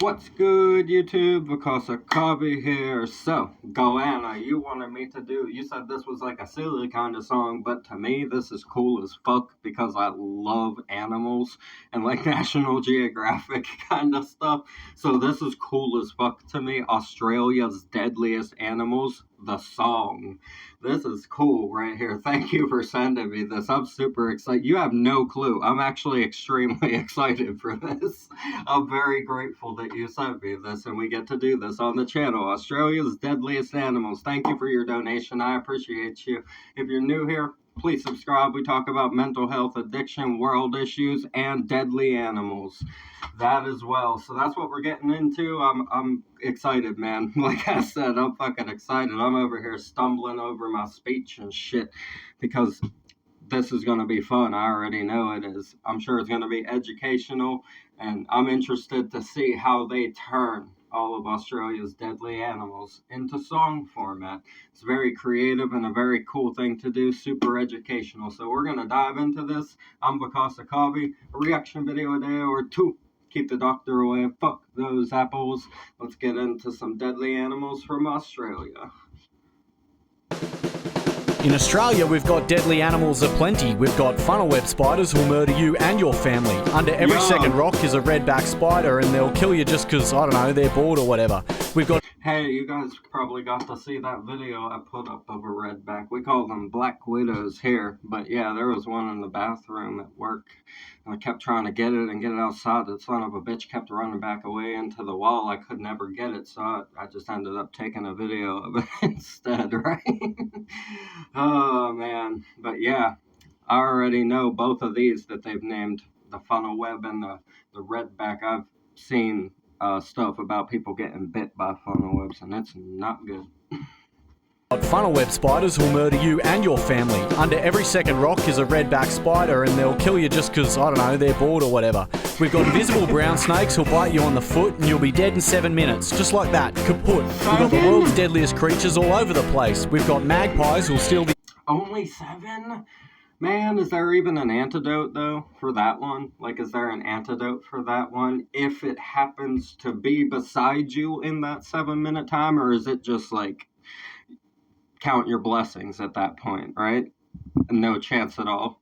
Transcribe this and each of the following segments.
What's good, YouTube? Because of Cubby here. So, Goanna, you wanted me to do, you said this was like a silly kind of song, but to me, this is cool as fuck because I love animals and like National Geographic kind of stuff. So, this is cool as fuck to me. Australia's Deadliest Animals, the song. This is cool right here. Thank you for sending me this. I'm super excited. You have no clue. I'm actually extremely excited for this. I'm very grateful that you sent me this and we get to do this on the channel. Australia's Deadliest Animals. Thank you for your donation. I appreciate you. If you're new here, please subscribe. We talk about mental health, addiction, world issues, and deadly animals. That as well. So that's what we're getting into. I'm excited, man. Like I said, I'm fucking excited. I'm over here stumbling over my speech and shit because this is going to be fun. I already know it is. I'm sure it's going to be educational, and I'm interested to see how they turn all of Australia's deadly animals into song format. It's very creative and a very cool thing to do, super educational. So we're going to dive into this. I'm Vakasa Kavi, a reaction video a day or two. Keep the doctor away, fuck those apples. Let's get into some deadly animals from Australia. In Australia, we've got deadly animals aplenty. We've got funnel web spiders who'll murder you and your family. Under every second rock is a redback spider, and they'll kill you just because, I don't know, they're bored or whatever. We've got... Hey, you guys probably got to see that video I put up of a redback. We call them black widows here. But yeah, there was one in the bathroom at work. I kept trying to get it and get it outside. The son of a bitch kept running back away into the wall. I could never get it, so I just ended up taking a video of it instead, right? Oh, man. But yeah, I already know both of these that they've named, the funnel web and the redback. I've seen stuff about people getting bit by funnel webs, and it's not good. Funnel web spiders will murder you and your family. Under every second rock is a redback spider, and they'll kill you just because, I don't know, they're bored or whatever. We've got invisible brown snakes who'll bite you on the foot and you'll be dead in 7 minutes. Just like that, kaput. We've got the world's deadliest creatures all over the place. We've got magpies who'll steal the... Only 7? Man, is there even an antidote, though, for that one? Like, is there an antidote for that one if it happens to be beside you in that 7-minute time? Or is it just, like, count your blessings at that point, right? No chance at all.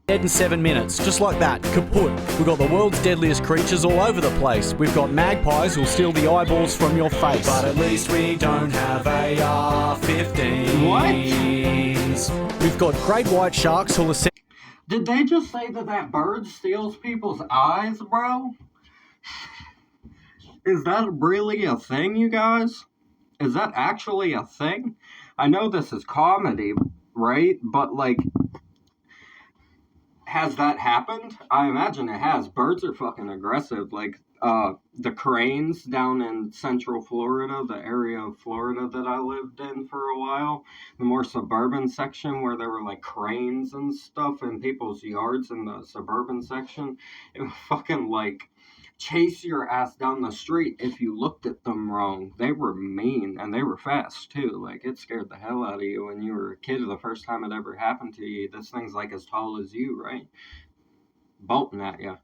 Dead in 7 minutes, just like that, kaput. We've got the world's deadliest creatures all over the place. We've got magpies who'll steal the eyeballs from your face. But at least we don't have AR-15s. What? We've got great white sharks who'll... Did they just say that bird steals people's eyes, bro? Is that really a thing, you guys? Is that actually a thing? I know this is comedy, right? But, like, has that happened? I imagine it has. Birds are fucking aggressive. Like, the cranes down in central Florida, the area of Florida that I lived in for a while, the more suburban section where there were, like, cranes and stuff in people's yards in the suburban section, it was fucking, like, chase your ass down the street if you looked at them wrong. They were mean, and they were fast, too. Like, it scared the hell out of you when you were a kid the first time it ever happened to you. This thing's, like, as tall as you, right? Bolting at you.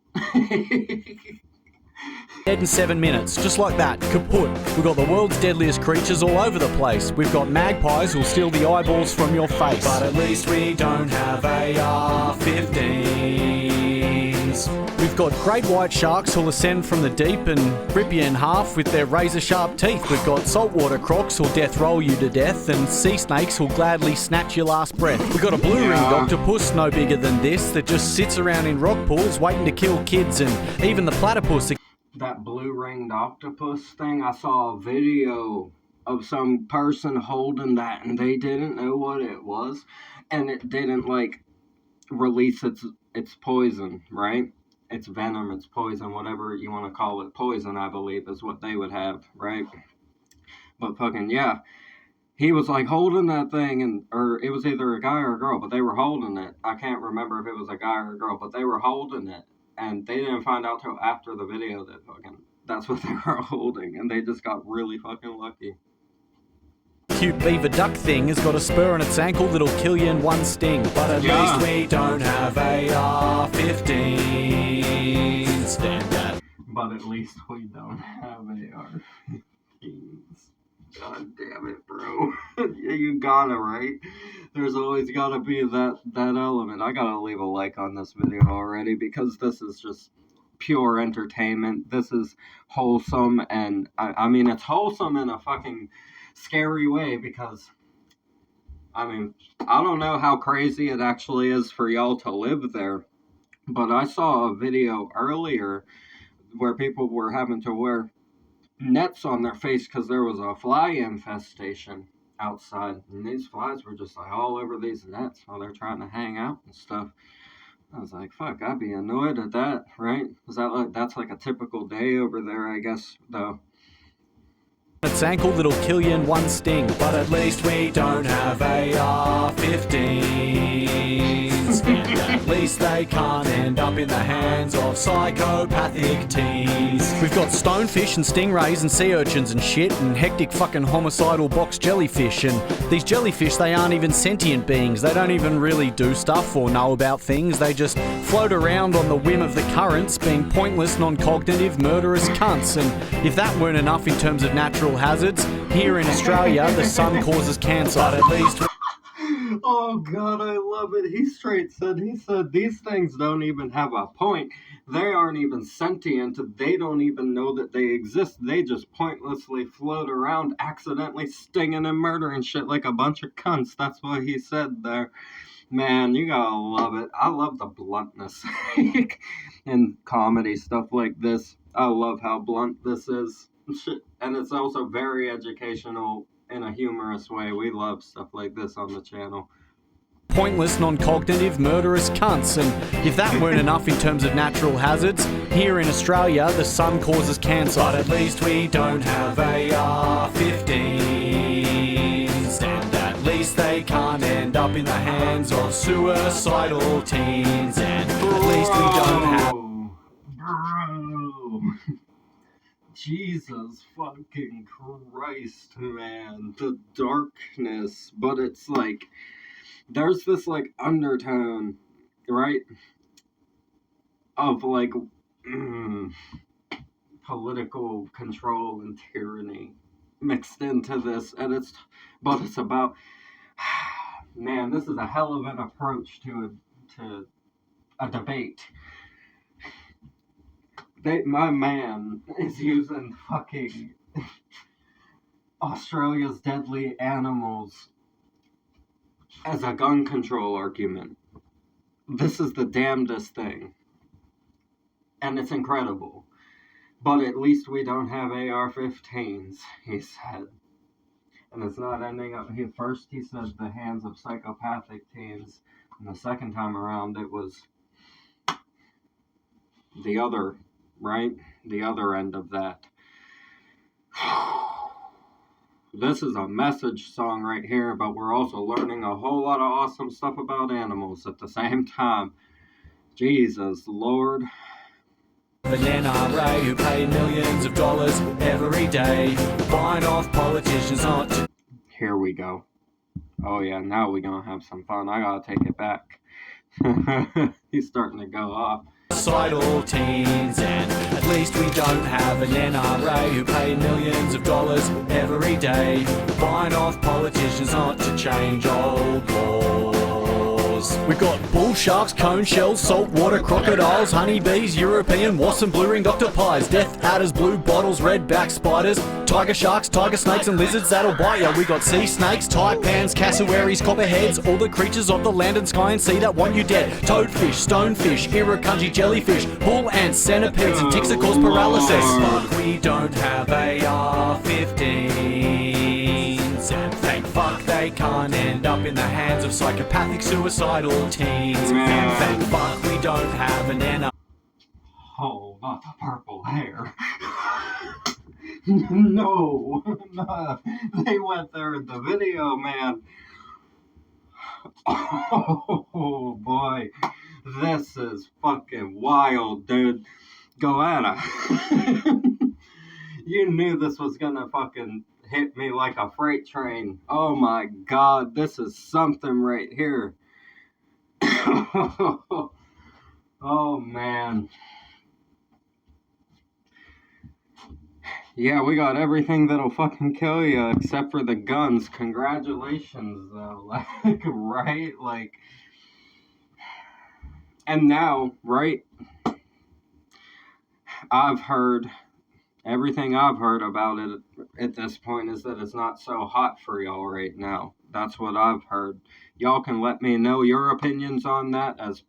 Dead in 7 minutes, just like that, kaput. We've got the world's deadliest creatures all over the place. We've got magpies who'll steal the eyeballs from your face. But at least we don't have AR-15s. We've got great white sharks who'll ascend from the deep and rip you in half with their razor-sharp teeth. We've got saltwater crocs who'll death roll you to death, and sea snakes who'll gladly snatch your last breath. We've got a blue-ringed octopus no bigger than this that just sits around in rock pools waiting to kill kids, and even the platypus... That blue-ringed octopus thing, I saw a video of some person holding that, and they didn't know what it was, and it didn't, like, release its poison, right? It's venom, it's poison, whatever you want to call it. Poison, I believe, is what they would have, right? But fucking, yeah. He was, like, holding that thing, or it was either a guy or a girl, but they were holding it. I can't remember if it was a guy or a girl, but they were holding it. And they didn't find out till after the video that fucking that's what they were holding, and they just got really fucking lucky. Cute beaver duck thing has got a spur on its ankle that'll kill you in one sting. But at least we don't have AR-15s. Stand that. But at least we don't have AR-15s. God damn it, bro. You gotta, right? There's always gotta be that element. I gotta leave a like on this video already because this is just pure entertainment. This is wholesome, and I mean, it's wholesome in a fucking scary way because, I mean, I don't know how crazy it actually is for y'all to live there, but I saw a video earlier where people were having to wear nets on their face because there was a fly infestation outside, and these flies were just like all over these nets while they're trying to hang out and stuff. I was like, fuck, I'd be annoyed at that, right? Is that like that's like a typical day over there, I guess, though. Its ankle that'll kill you in one sting. But at least we don't have AR-15s. And at least they can't end up in the hands of psychopathic teens. We've got stonefish and stingrays and sea urchins and shit and hectic fucking homicidal box jellyfish. And these jellyfish, they aren't even sentient beings. They don't even really do stuff or know about things. They just float around on the whim of the currents, being pointless, non-cognitive, murderous cunts. And if that weren't enough in terms of natural hazards, here in Australia, the sun causes cancer. But at least... Oh god, I love it. He said these things don't even have a point. They aren't even sentient. They don't even know that they exist. They just pointlessly float around, accidentally stinging and murdering shit like a bunch of cunts. That's what he said there. Man, you gotta love it. I love the bluntness in comedy, stuff like this. I love how blunt this is. And it's also very educational in a humorous way. We love stuff like this on the channel. Pointless, non-cognitive, murderous cunts. And if that weren't enough in terms of natural hazards, here in Australia, the sun causes cancer. But at least we don't have AR-15s. And at least they can't end up in the hands of suicidal teens. And at least we don't have... Bro. Jesus fucking Christ, man. The darkness. But it's like, there's this like undertone, right? Of like political control and tyranny mixed into this. And it's about, man, this is a hell of an approach to a debate. My man is using fucking Australia's deadly animals as a gun control argument. This is the damnedest thing. And it's incredible. But at least we don't have AR-15s, he said. And it's not ending up... First he said the hands of psychopathic teens. And the second time around it was the other... right? The other end of that. This is a message song right here, but we're also learning a whole lot of awesome stuff about animals at the same time. Jesus Lord. An NRA who pay millions of dollars every day, buying off politicians not to... Here we go. Oh yeah, now we're gonna have some fun. I gotta take it back. He's starting to go off. Suicidal teens, and at least we don't have an NRA who pay millions of dollars every day, buying off politicians not to change old laws. We've got bull sharks, cone shells, saltwater crocodiles, honeybees, European wasps and blue ringed octopies, death adders, blue bottles, redback spiders, tiger sharks, tiger snakes and lizards that'll bite ya. We got sea snakes, taipans, cassowaries, copperheads, all the creatures of the land and sky and sea that want you dead. Toadfish, stonefish, irukandji jellyfish, bull ants, centipedes and ticks that cause paralysis. But we don't have AR-15s, and thank fuck they can't end up in the hands of psychopathic suicidal teens. And thank fuck we don't have an NR... Oh, not the purple hair. No, they went there in the video, man. Oh boy, this is fucking wild, dude. Goanna, you knew this was gonna fucking hit me like a freight train. Oh my god, this is something right here. Oh man. Yeah, we got everything that'll fucking kill you except for the guns. Congratulations, though. Like, right? Like, and now, right? I've heard everything I've heard about it at this point is that it's not so hot for y'all right now. That's what I've heard. Y'all can let me know your opinions on that as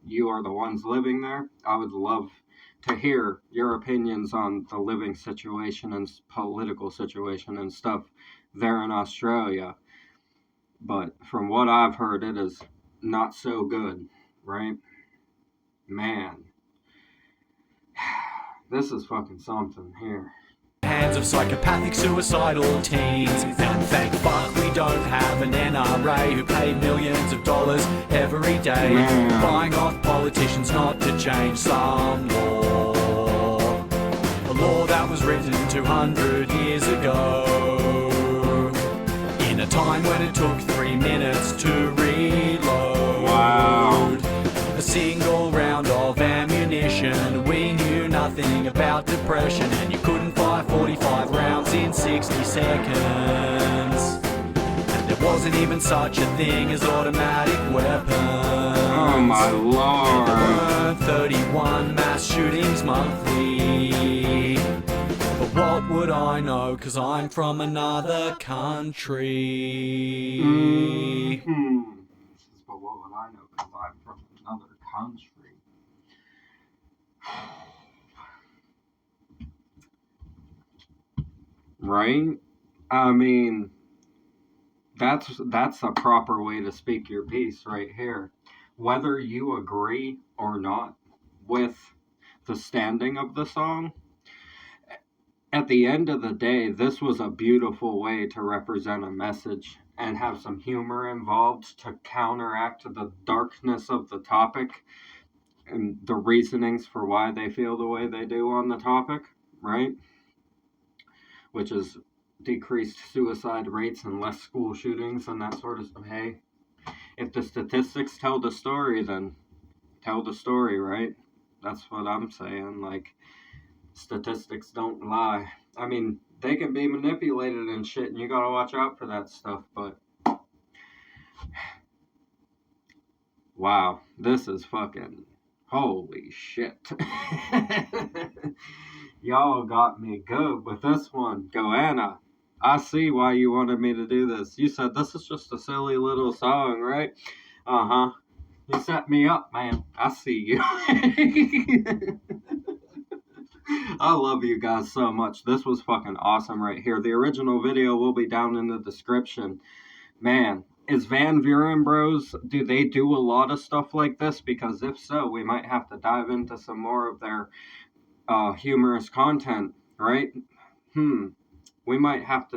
you are the ones living there. I would love to hear your opinions on the living situation and political situation and stuff there in Australia. But from what I've heard, it is not so good, right? Man, this is fucking something here. Hands of psychopathic suicidal teens. And thank fuck we don't have an NRA who pay millions of dollars every day buying off politicians not to change some law. A law that was written 200 years ago, in a time when it took 3 minutes to reload. Wow. A single round of ammunition. We knew nothing about depression, and you couldn't fire 45 rounds in 60 seconds. And there wasn't even such a thing as automatic weapons. Oh my lord. There weren't 31 mass shootings monthly. But what would I know, 'cause I'm from another country. Mm-hmm. But what would I know, 'cause I'm from another country. Right? I mean, that's a proper way to speak your piece right here. Whether you agree or not with the standing of the song, at the end of the day, this was a beautiful way to represent a message and have some humor involved to counteract the darkness of the topic and the reasonings for why they feel the way they do on the topic, right? Which is decreased suicide rates and less school shootings and that sort of stuff. Hey, if the statistics tell the story, then tell the story, right? That's what I'm saying. Like, statistics don't lie. I mean, they can be manipulated and shit, and you gotta watch out for that stuff, but wow, this is fucking holy shit. Y'all got me good with this one. Goanna, I see why you wanted me to do this. You said this is just a silly little song, right? Uh-huh. You set me up, man. I see you. I love you guys so much. This was fucking awesome right here. The original video will be down in the description. Man, is Van Buren Bros, do they do a lot of stuff like this? Because if so, we might have to dive into some more of their humorous content, right? I might have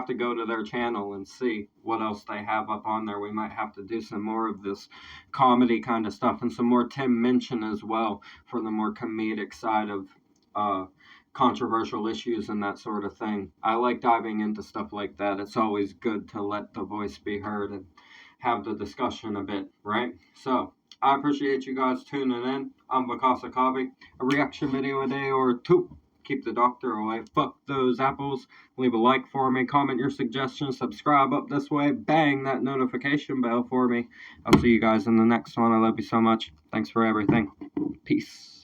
to go to their channel and see what else they have up on there. We might have to do some more of this comedy kind of stuff and some more Tim Minchin as well for the more comedic side of controversial issues and that sort of thing. I like diving into stuff like that. It's always good to let the voice be heard and have the discussion a bit, right? So, I appreciate you guys tuning in. I'm Vakasa Kavi. A reaction video a day or two. Keep the doctor away. Fuck those apples. Leave a like for me. Comment your suggestions. Subscribe up this way. Bang that notification bell for me. I'll see you guys in the next one. I love you so much. Thanks for everything. Peace.